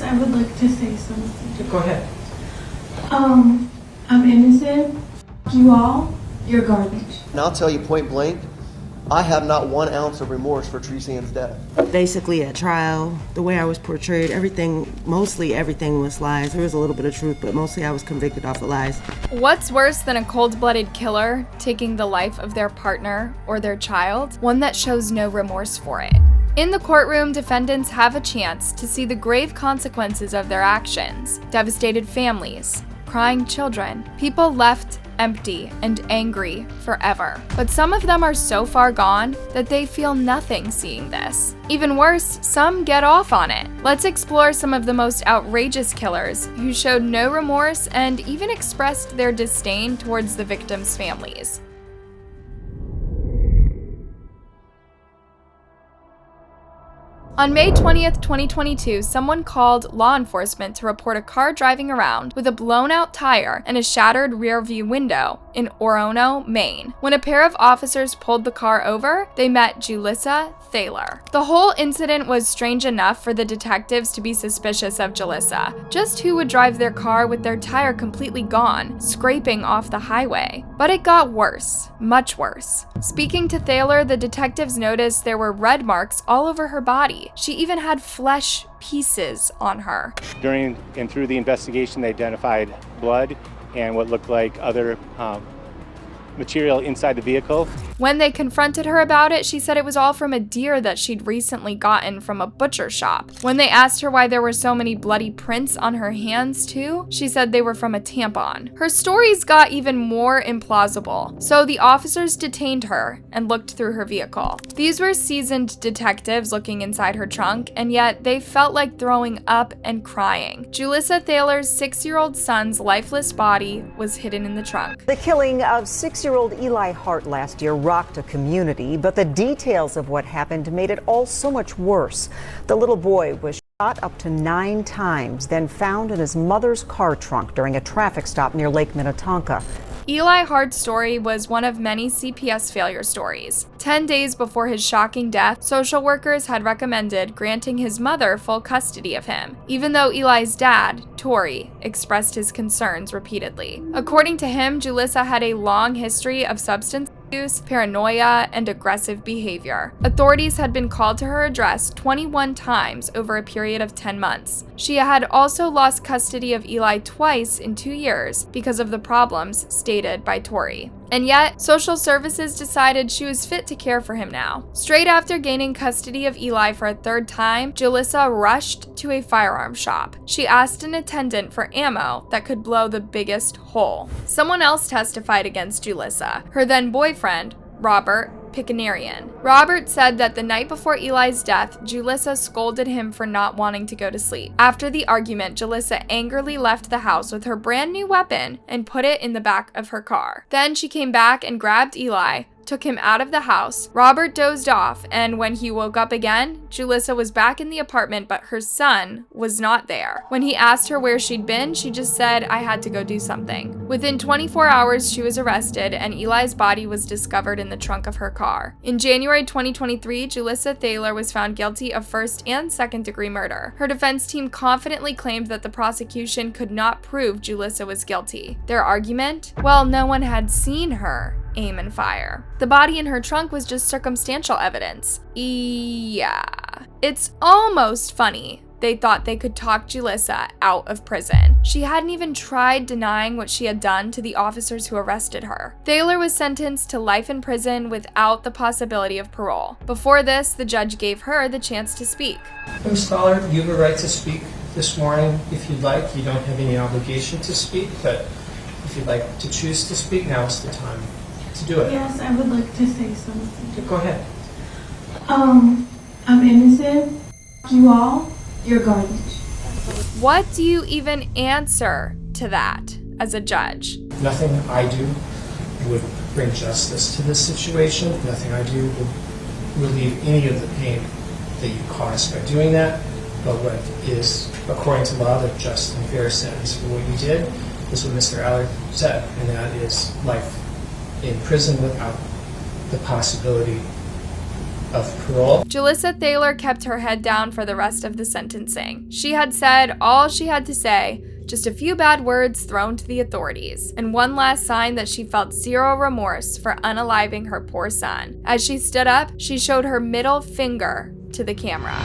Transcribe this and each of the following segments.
I would like to say something. Go ahead. I'm innocent. You all, you're garbage. And I'll tell you point blank, I have not 1 ounce of remorse for Terreseann's death. Basically at trial, the way I was portrayed, mostly everything was lies. There was a little bit of truth, but mostly I was convicted off of lies. What's worse than a cold-blooded killer taking the life of their partner or their child? One that shows no remorse for it. In the courtroom, defendants have a chance to see the grave consequences of their actions. Devastated families, crying children, people left empty and angry forever. But some of them are so far gone that they feel nothing seeing this. Even worse, some get off on it. Let's explore some of the most outrageous killers who showed no remorse and even expressed their disdain towards the victims' families. On May 20th, 2022, someone called law enforcement to report a car driving around with a blown-out tire and a shattered rear-view window in Orono, Maine. When a pair of officers pulled the car over, they met Jalissa Thor. The whole incident was strange enough for the detectives to be suspicious of Jalissa. Just who would drive their car with their tire completely gone, scraping off the highway? But it got worse, much worse. Speaking to Thor, the detectives noticed there were red marks all over her body. She even had flesh pieces on her. During and through the investigation, they identified blood and what looked like other material inside the vehicle. When they confronted her about it, she said it was all from a deer that she'd recently gotten from a butcher shop. When they asked her why there were so many bloody prints on her hands too, she said they were from a tampon. Her stories got even more implausible, so the officers detained her and looked through her vehicle. These were seasoned detectives looking inside her trunk, and yet they felt like throwing up and crying. Jalissa Thor's 6-year-old son's lifeless body was hidden in the trunk. The killing of 6-year-old Eli Hart last year rocked a community, but the details of what happened made it all so much worse. The little boy was shot up to 9 times, then found in his mother's car trunk during a traffic stop near Lake Minnetonka. Eli Hart's story was one of many CPS failure stories. 10 days before his shocking death, social workers had recommended granting his mother full custody of him, even though Eli's dad, Tori, expressed his concerns repeatedly. According to him, Jalissa had a long history of substance abuse, paranoia, and aggressive behavior. Authorities had been called to her address 21 times over a period of 10 months. She had also lost custody of Eli twice in 2 years because of the problems stated by Tori. And yet, social services decided she was fit to care for him now. Straight after gaining custody of Eli for a 3rd time, Jalissa rushed to a firearm shop. She asked an attendant for ammo that could blow the biggest hole. Someone else testified against Jalissa, her then boyfriend, Robert Picanarian. Robert said that the night before Eli's death, Jalissa scolded him for not wanting to go to sleep. After the argument, Jalissa angrily left the house with her brand new weapon and put it in the back of her car. Then she came back and grabbed Eli, took him out of the house. Robert dozed off, and when he woke up again, Jalissa was back in the apartment, but her son was not there. When he asked her where she'd been, she just said, "I had to go do something." Within 24 hours, she was arrested, and Eli's body was discovered in the trunk of her car. In January 2023, Jalissa Thor was found guilty of 1st and 2nd degree murder. Her defense team confidently claimed that the prosecution could not prove Jalissa was guilty. Their argument? Well, no one had seen her aim and fire. The body in her trunk was just circumstantial evidence. Yeah. It's almost funny they thought they could talk Jalissa out of prison. She hadn't even tried denying what she had done to the officers who arrested her. Thor was sentenced to life in prison without the possibility of parole. Before this, the judge gave her the chance to speak. Ms. Scholar, you have a right to speak this morning if you'd like. You don't have any obligation to speak, but if you'd like to choose to speak, now is the time to do it. Yes, I would like to say something. Go ahead. I'm innocent. You all, you're garbage. What do you even answer to that as a judge? Nothing I do would bring justice to this situation. Nothing I do would relieve any of the pain that you caused by doing that. But what is, according to law, the just and fair sentence for what you did is what Mr. Allard said, and that is life in prison without the possibility of parole. Jalissa Thor kept her head down for the rest of the sentencing. She had said all she had to say, just a few bad words thrown to the authorities, and one last sign that she felt zero remorse for unaliving her poor son. As she stood up, she showed her middle finger to the camera.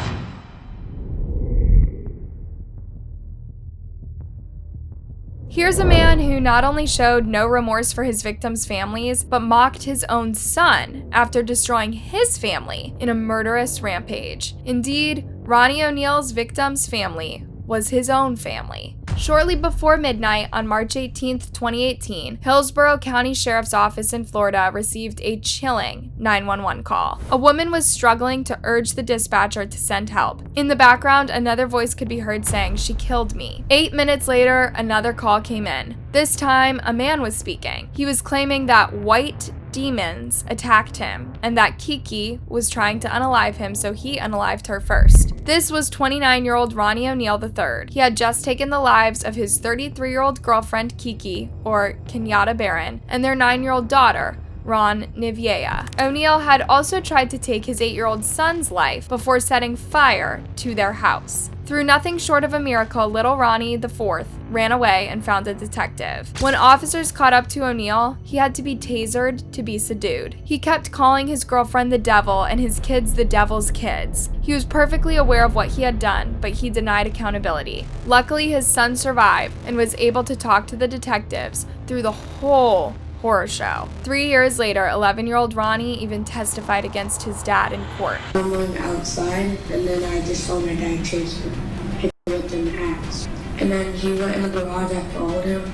Here's a man who not only showed no remorse for his victims' families, but mocked his own son after destroying his family in a murderous rampage. Indeed, Ronnie ONeal's victims' family was his own family. Shortly before midnight on March 18, 2018, Hillsborough County Sheriff's Office in Florida received a chilling 911 call. A woman was struggling to urge the dispatcher to send help. In the background, another voice could be heard saying, "She killed me." 8 minutes later, another call came in. This time, a man was speaking. He was claiming that white demons attacked him and that Kiki was trying to unalive him, so he unalived her first. This was 29-year-old Ronnie ONeal III. He had just taken the lives of his 33-year-old girlfriend Kiki, or Kamya Garnet, and their 9-year-old daughter, Ronnie ONeal. ONeal had also tried to take his 8-year-old son's life before setting fire to their house. Through nothing short of a miracle, little Ronnie IV ran away and found a detective. When officers caught up to ONeal, he had to be tasered to be subdued. He kept calling his girlfriend the devil and his kids the devil's kids. He was perfectly aware of what he had done, but he denied accountability. Luckily, his son survived and was able to talk to the detectives through the whole horror show. 3 years later, 11-year-old Ronnie even testified against his dad in court. I went outside, and then I just saw my dad chase me, hit me with an axe. And then he went in the garage, I followed him.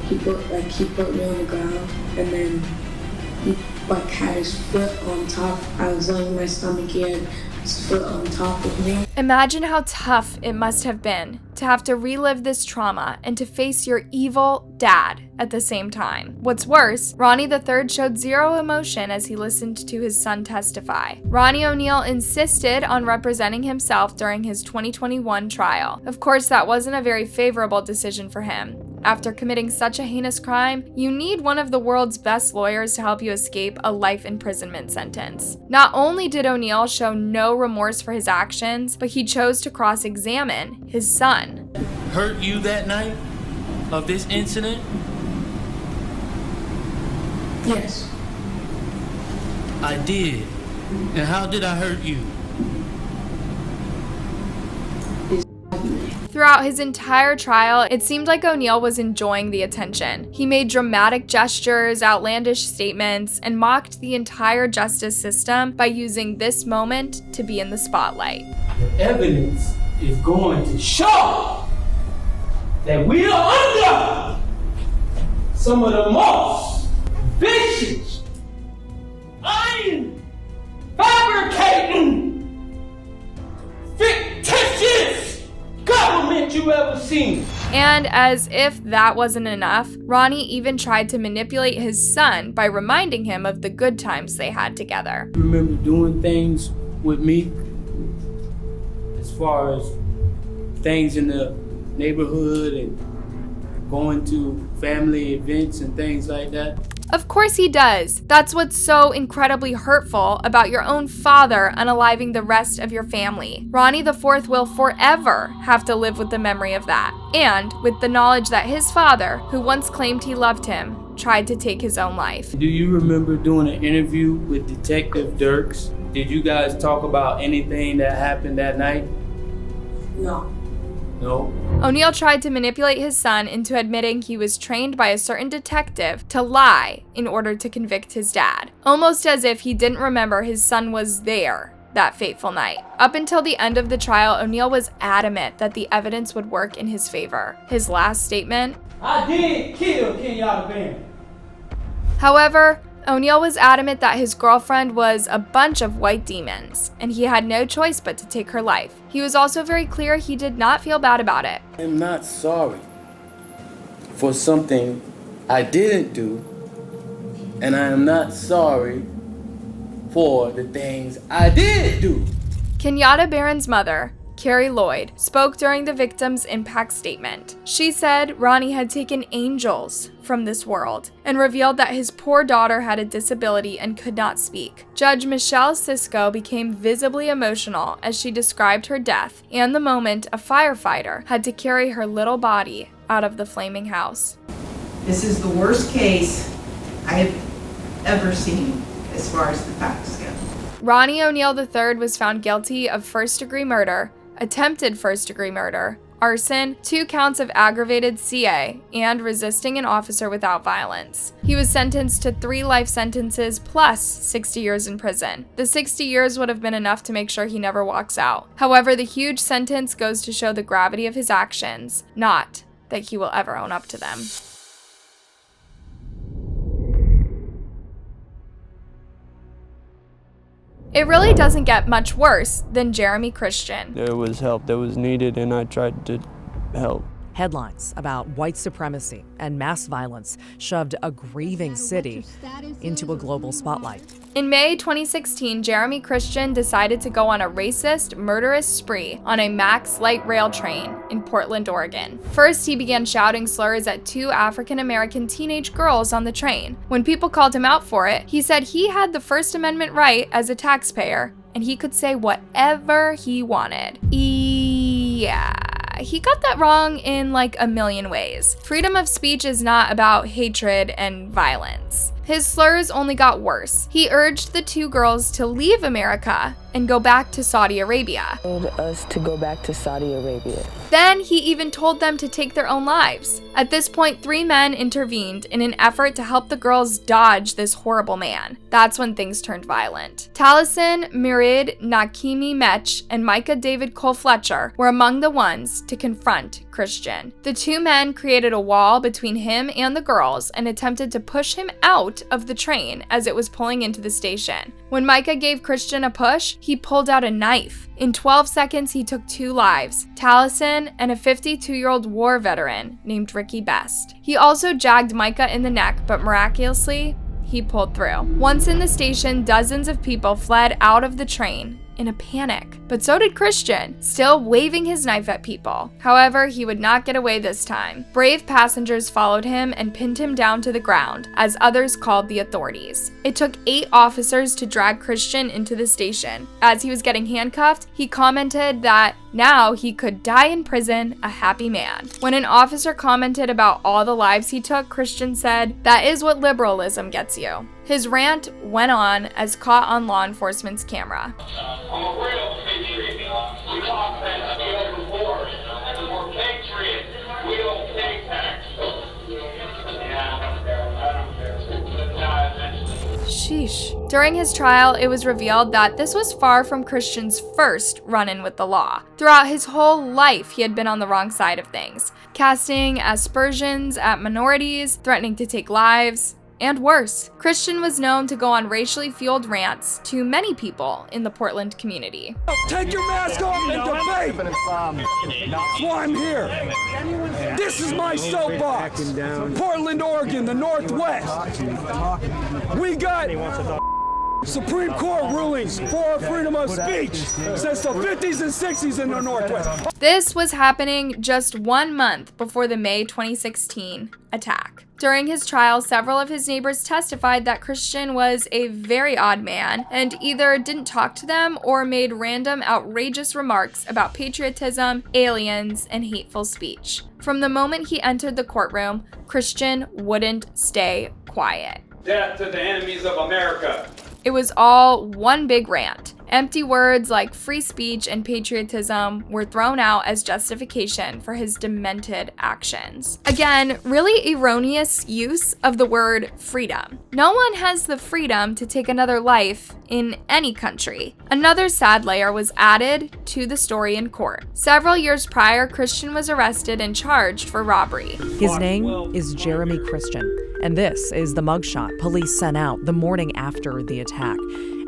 He put me on the ground, and then he had his foot on top. I was laying on my stomach, he had his foot on top of me. Imagine how tough it must have been to have to relive this trauma and to face your evil dad at the same time. What's worse, Ronnie III showed zero emotion as he listened to his son testify. Ronnie ONeal insisted on representing himself during his 2021 trial. Of course, that wasn't a very favorable decision for him. After committing such a heinous crime, you need one of the world's best lawyers to help you escape a life imprisonment sentence. Not only did ONeal show no remorse for his actions, but he chose to cross-examine his son. Hurt you that night of this incident? Yes. I did. And how did I hurt you? Throughout his entire trial, it seemed like ONeal was enjoying the attention. He made dramatic gestures, outlandish statements, and mocked the entire justice system by using this moment to be in the spotlight. The evidence is going to show that we are under some of the most vicious, fabricating, fictitious government you ever seen. And as if that wasn't enough, Ronnie even tried to manipulate his son by reminding him of the good times they had together. I remember doing things with me as far as things in the neighborhood and going to family events and things like that. Of course he does. That's what's so incredibly hurtful about your own father unaliving the rest of your family. Ronnie IV will forever have to live with the memory of that, and with the knowledge that his father, who once claimed he loved him, tried to take his own life. Do you remember doing an interview with Detective Dirks? Did you guys talk about anything that happened that night? No. No? ONeal tried to manipulate his son into admitting he was trained by a certain detective to lie in order to convict his dad, almost as if he didn't remember his son was there that fateful night. Up until the end of the trial, ONeal was adamant that the evidence would work in his favor. His last statement, I did kill Kamya Garnet. However, ONeal was adamant that his girlfriend was a bunch of white demons, and he had no choice but to take her life. He was also very clear he did not feel bad about it. I'm not sorry for something I didn't do, and I am not sorry for the things I did do. Kamya Garnet's mother, Carrie Lloyd, spoke during the victim's impact statement. She said Ronnie had taken angels from this world and revealed that his poor daughter had a disability and could not speak. Judge Michelle Cisco became visibly emotional as she described her death and the moment a firefighter had to carry her little body out of the flaming house. This is the worst case I have ever seen as far as the facts go. Ronnie ONeal III was found guilty of first-degree murder, attempted first-degree murder, arson, 2 counts of aggravated CA, and resisting an officer without violence. He was sentenced to 3 life sentences plus 60 years in prison. The 60 years would have been enough to make sure he never walks out. However, the huge sentence goes to show the gravity of his actions, not that he will ever own up to them. It really doesn't get much worse than Jeremy Christian. There was help that was needed, and I tried to help. Headlines about white supremacy and mass violence shoved a grieving city into a global spotlight. In May 2016, Jeremy Christian decided to go on a racist, murderous spree on a Max light rail train in Portland, Oregon. First, he began shouting slurs at 2 African-American teenage girls on the train. When people called him out for it, he said he had the First Amendment right as a taxpayer, and he could say whatever he wanted. Yeah. He got that wrong in like a million ways. Freedom of speech is not about hatred and violence. His slurs only got worse. He urged the 2 girls to leave America and go back to Saudi Arabia. Told us to go back to Saudi Arabia. Then he even told them to take their own lives. At this point, 3 men intervened in an effort to help the girls dodge this horrible man. That's when things turned violent. Taliesin Mirid Nakimi Mech and Micah David Cole Fletcher were among the ones to confront Christian. The 2 men created a wall between him and the girls and attempted to push him out of the train as it was pulling into the station. When Micah gave Christian a push, he pulled out a knife. In 12 seconds, he took 2 lives, Taliesin and a 52-year-old war veteran named Ricky Best. He also jagged Micah in the neck, but miraculously, he pulled through. Once in the station, dozens of people fled out of the train in a panic, but so did Christian, still waving his knife at people. However, he would not get away this time. Brave passengers followed him and pinned him down to the ground, as others called the authorities. It took 8 officers to drag Christian into the station. As he was getting handcuffed, he commented that now he could die in prison a happy man. When an officer commented about all the lives he took, Christian said, "That is what liberalism gets you." His rant went on as caught on law enforcement's camera. I'm a real patriot. We talk that we open wars. We're patriots. We don't pay tax. Yeah, I don't care. Sheesh. During his trial, it was revealed that this was far from Christian's first run-in with the law. Throughout his whole life, he had been on the wrong side of things, casting aspersions at minorities, threatening to take lives, and worse. Christian was known to go on racially fueled rants to many people in the Portland community. Take your mask off and debate! That's why I'm here. This is my soapbox. Portland, Oregon, the Northwest. We got Supreme Court rulings for our freedom of speech since the 50s and 60s in the Northwest. This was happening just 1 month before the May 2016 attack. During his trial, several of his neighbors testified that Christian was a very odd man and either didn't talk to them or made random outrageous remarks about patriotism, aliens, and hateful speech. From the moment he entered the courtroom, Christian wouldn't stay quiet. Death to the enemies of America. It was all one big rant. Empty words like free speech and patriotism were thrown out as justification for his demented actions. Again, really erroneous use of the word freedom. No one has the freedom to take another life in any country. Another sad layer was added to the story in court. Several years prior, Christian was arrested and charged for robbery. His name is Jeremy Christian, and this is the mugshot police sent out the morning after the attack.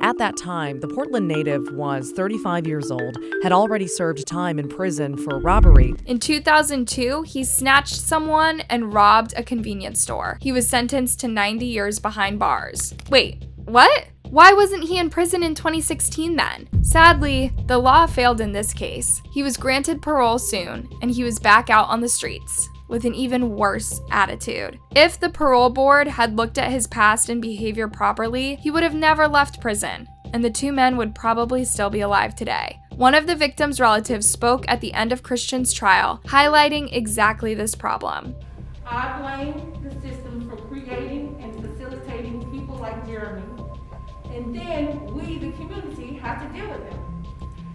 At that time, the Portland native was 35 years old, had already served time in prison for robbery. In 2002, he snatched someone and robbed a convenience store. He was sentenced to 90 years behind bars. Wait, what? Why wasn't he in prison in 2016 then? Sadly, the law failed in this case. He was granted parole soon, and he was back out on the streets with an even worse attitude. If the parole board had looked at his past and behavior properly, he would have never left prison, and the two men would probably still be alive today. One of the victim's relatives spoke at the end of Christian's trial, highlighting exactly this problem. I blame the system for creating and facilitating people like Jeremy, and then we, the community, have to deal with them.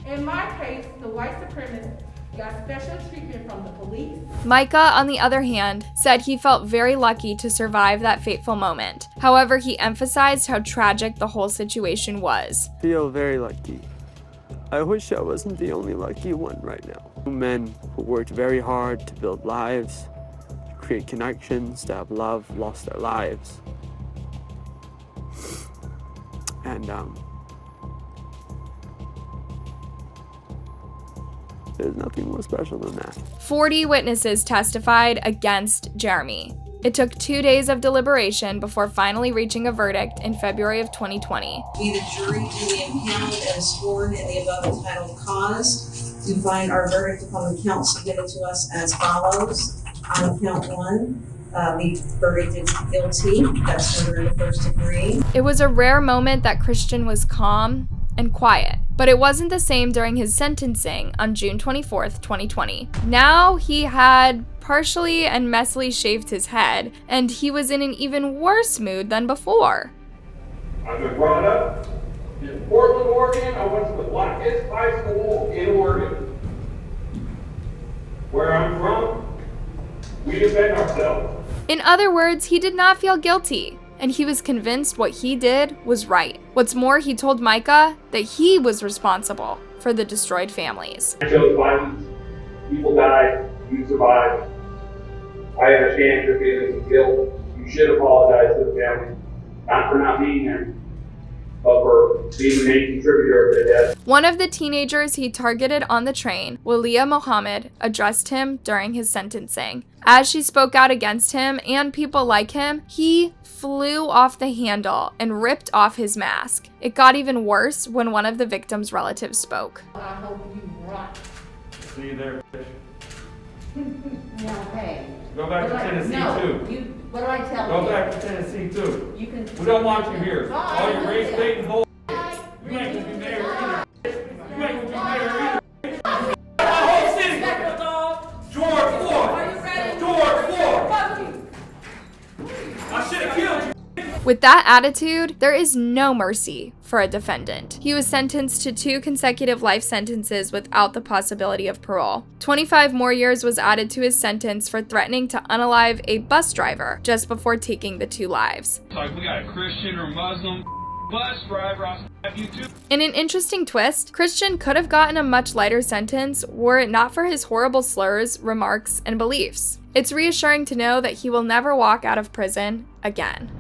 In my case, the white supremacists got special treatment from the police. Micah, on the other hand, said he felt very lucky to survive that fateful moment. However, he emphasized how tragic the whole situation was. I feel very lucky. I wish I wasn't the only lucky one right now. Two men who worked very hard to build lives, to create connections, to have love, lost their lives. And there's nothing more special than that. 40 witnesses testified against Jeremy. It took 2 days of deliberation before finally reaching a verdict in February of 2020. Be the jury duly impaneled and sworn in the above entitled cause. We find our verdict upon the count submitted to us as follows. On count 1, the verdict is guilty. That's murder in the first degree. It was a rare moment that Christian was calm and quiet, but it wasn't the same during his sentencing on June 24th, 2020. Now he had partially and messily shaved his head, and he was in an even worse mood than before. I've been brought up in Portland, Oregon. I went to the blackest high school in Oregon. Where I'm from, we defend ourselves. In other words, he did not feel guilty, and he was convinced what he did was right. What's more, he told Micah that he was responsible for the destroyed families. I chose violence. People died. You survived. I understand your feelings of guilt. You should apologize to the family. Not for not being there, but for being the main contributor of their death. One of the teenagers he targeted on the train, Walia Mohammed, addressed him during his sentencing. As she spoke out against him and people like him, he flew off the handle and ripped off his mask. It got even worse when one of the victim's relatives spoke. I hope you rot. See you there, bitch. Yeah, hey. Go back to Tennessee too. What do I tell you? Go back to Tennessee too. You can. We don't want you here. Bye. All your race baiting bull. You ain't gonna be mayor either. You ain't gonna be mayor either. The whole city. George Floyd. George Floyd. I should have killed you. With that attitude, there is no mercy for a defendant. He was sentenced to 2 consecutive life sentences without the possibility of parole. 25 more years was added to his sentence for threatening to unalive a bus driver just before taking the 2 lives. Like we got a Christian or Muslim bus driver, I'll stab you too. In an interesting twist, Christian could have gotten a much lighter sentence were it not for his horrible slurs, remarks, and beliefs. It's reassuring to know that he will never walk out of prison again.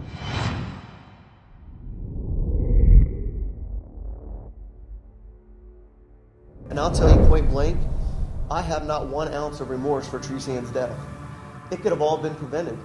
And I'll tell you point blank, I have not 1 ounce of remorse for Terreseann's death. It could have all been prevented.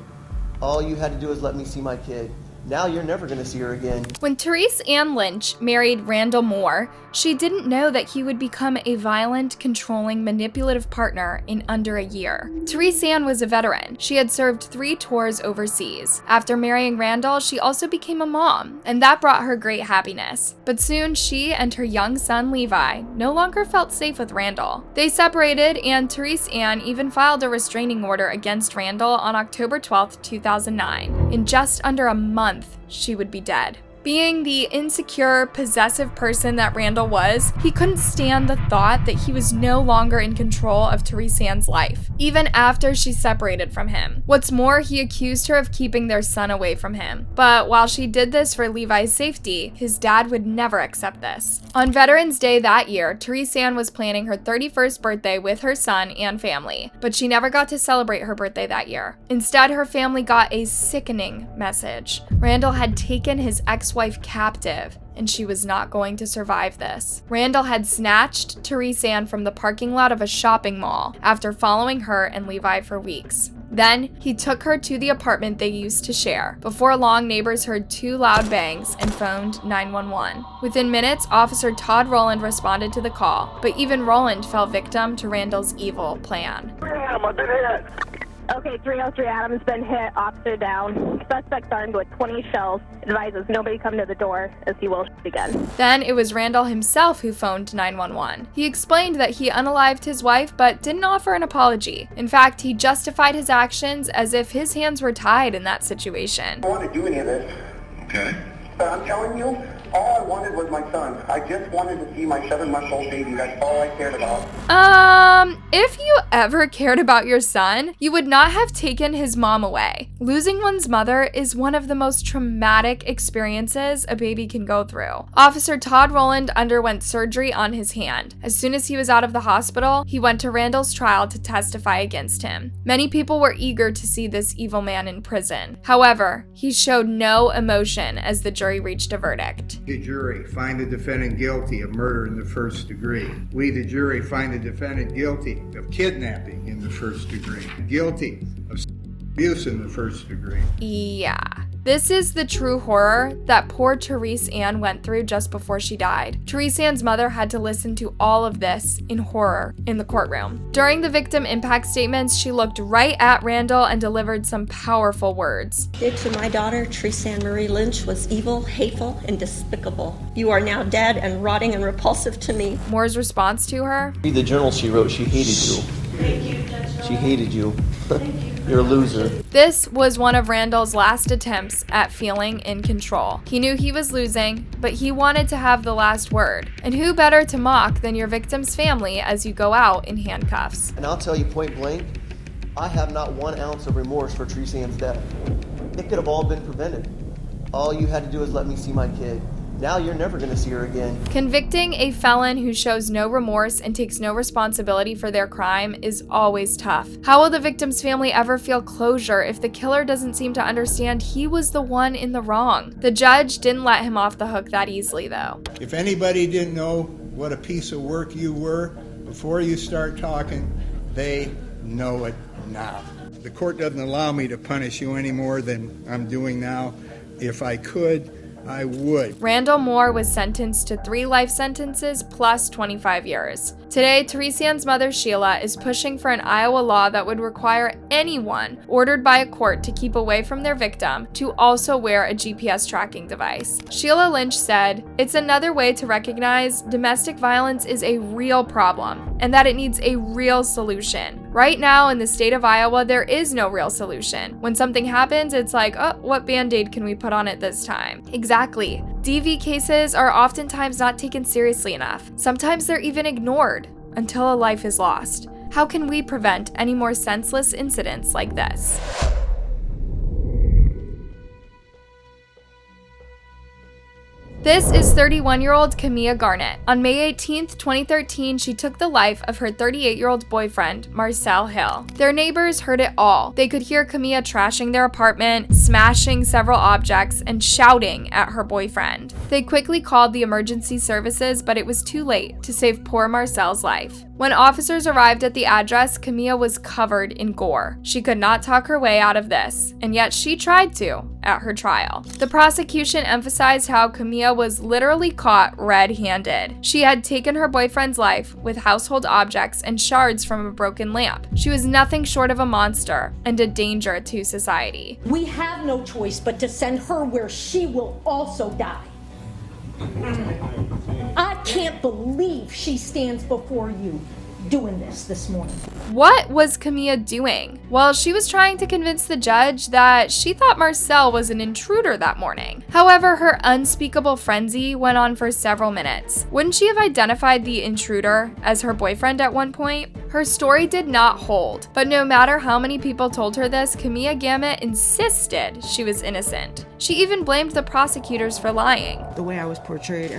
All you had to do is let me see my kid. Now you're never going to see her again. When Terreseann Lynch married Randall Moore, she didn't know that he would become a violent, controlling, manipulative partner in under a year. Terreseann was a veteran. She had served 3 tours overseas. After marrying Randall, she also became a mom, and that brought her great happiness. But soon she and her young son Levi no longer felt safe with Randall. They separated, and Terreseann even filed a restraining order against Randall on October 12, 2009. In just under a month, she would be dead. Being the insecure, possessive person that Randall was, he couldn't stand the thought that he was no longer in control of Terreseann's life, even after she separated from him. What's more, he accused her of keeping their son away from him. But while she did this for Levi's safety, his dad would never accept this. On Veterans Day that year, Terreseann was planning her 31st birthday with her son and family, but she never got to celebrate her birthday that year. Instead, her family got a sickening message. Randall had taken his ex-wife captive and she was not going to survive this. Randall had snatched Terreseann from the parking lot of a shopping mall after following her and Levi for weeks. Then, he took her to the apartment they used to share. Before long, neighbors heard 2 loud bangs and phoned 911. Within minutes, Officer Todd Rowland responded to the call, but even Rowland fell victim to Randall's evil plan. Damn, I've been hit. Okay, 303 Adams been hit, officer down. Suspect's armed with 20 shells. Advises nobody come to the door as he will shoot again. Then it was Randall himself who phoned 911. He explained that he unalived his wife but didn't offer an apology. In fact, he justified his actions as if his hands were tied in that situation. I don't want to do any of this. Okay. But I'm telling you, all I wanted was my son. I just wanted to see my 7-month-old baby. That's all I cared about. If you ever cared about your son, you would not have taken his mom away. Losing one's mother is one of the most traumatic experiences a baby can go through. Officer Todd Rowland underwent surgery on his hand. As soon as he was out of the hospital, he went to Randall's trial to testify against him. Many people were eager to see this evil man in prison. However, he showed no emotion as the jury reached a verdict. The jury find the defendant guilty of murder in the first degree. We, the jury, find the defendant guilty of kidnapping in the first degree. Guilty of abuse in the first degree. Yeah. This is the true horror that poor Terreseann went through just before she died. Terreseann's mother had to listen to all of this in horror in the courtroom. During the victim impact statements, she looked right at Randall and delivered some powerful words. Did to my daughter, Terreseann Marie Lynch, was evil, hateful, and despicable. You are now dead and rotting and repulsive to me. Moore's response to her? Read the journal she wrote. She hated you. Thank you, Judge. She hated you. You're a loser. This was one of Randall's last attempts at feeling in control. He knew he was losing, but he wanted to have the last word. And who better to mock than your victim's family as you go out in handcuffs? And I'll tell you point blank, I have not 1 ounce of remorse for Terreseann's death. It could have all been prevented. All you had to do is let me see my kid. Now you're never going to see her again. Convicting a felon who shows no remorse and takes no responsibility for their crime is always tough. How will the victim's family ever feel closure if the killer doesn't seem to understand he was the one in the wrong? The judge didn't let him off the hook that easily, though. If anybody didn't know what a piece of work you were before you start talking, they know it now. The court doesn't allow me to punish you any more than I'm doing now. If I could, I would. Randall Moore was sentenced to 3 life sentences plus 25 years. Today, Terreseann's mother, Sheila, is pushing for an Iowa law that would require anyone ordered by a court to keep away from their victim to also wear a GPS tracking device. Sheila Lynch said, "It's another way to recognize domestic violence is a real problem and that it needs a real solution. Right now, in the state of Iowa, there is no real solution. When something happens, it's like, oh, what Band-Aid can we put on it this time?" Exactly. DV cases are oftentimes not taken seriously enough. Sometimes they're even ignored until a life is lost. How can we prevent any more senseless incidents like this? This is 31-year-old Kamya Garnet. On May 18, 2013, she took the life of her 38-year-old boyfriend, Marcel Hill. Their neighbors heard it all. They could hear Kamya trashing their apartment, smashing several objects, and shouting at her boyfriend. They quickly called the emergency services, but it was too late to save poor Marcel's life. When officers arrived at the address, Kamya was covered in gore. She could not talk her way out of this, and yet she tried to at her trial. The prosecution emphasized how Kamya was literally caught red-handed. She had taken her boyfriend's life with household objects and shards from a broken lamp. She was nothing short of a monster and a danger to society. We have no choice but to send her where she will also die. I can't believe she stands before you doing this morning. What was Kamya doing? Well, she was trying to convince the judge that she thought Marcel was an intruder that morning. However, her unspeakable frenzy went on for several minutes. Wouldn't she have identified the intruder as her boyfriend at one point? Her story did not hold, but no matter how many people told her this, Kamya Garnet insisted she was innocent. She even blamed the prosecutors for lying. The way I was portrayed,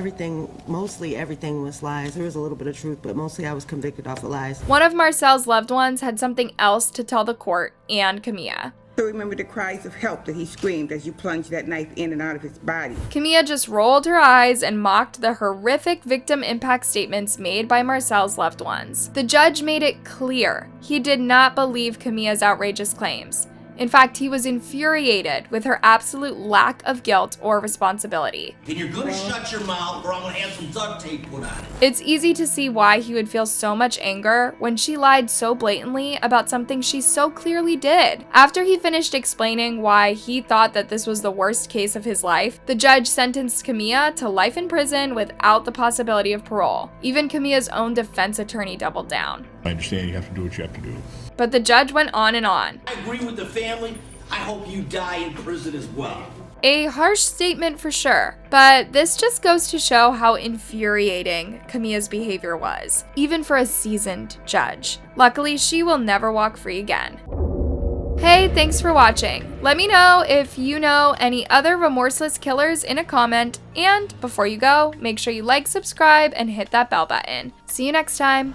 mostly everything was lies. There was a little bit of truth, but mostly I was convicted off of lies. One of Marcel's loved ones had something else to tell the court and Kamya. So remember the cries of help that he screamed as you plunged that knife in and out of his body. Kamya just rolled her eyes and mocked the horrific victim impact statements made by Marcel's loved ones. The judge made it clear he did not believe Kamya's outrageous claims. In fact, he was infuriated with her absolute lack of guilt or responsibility. And you're gonna shut your mouth or I'm gonna have some duct tape put on it. It's easy to see why he would feel so much anger when she lied so blatantly about something she so clearly did. After he finished explaining why he thought that this was the worst case of his life, the judge sentenced Kamya to life in prison without the possibility of parole. Even Kamya's own defense attorney doubled down. I understand you have to do what you have to do. But the judge went on and on. I agree with the family. I hope you die in prison as well. A harsh statement for sure, but this just goes to show how infuriating Kamya's behavior was, even for a seasoned judge. Luckily, she will never walk free again. Hey, thanks for watching. Let me know if you know any other remorseless killers in a comment, and before you go, make sure you like, subscribe, and hit that bell button. See you next time.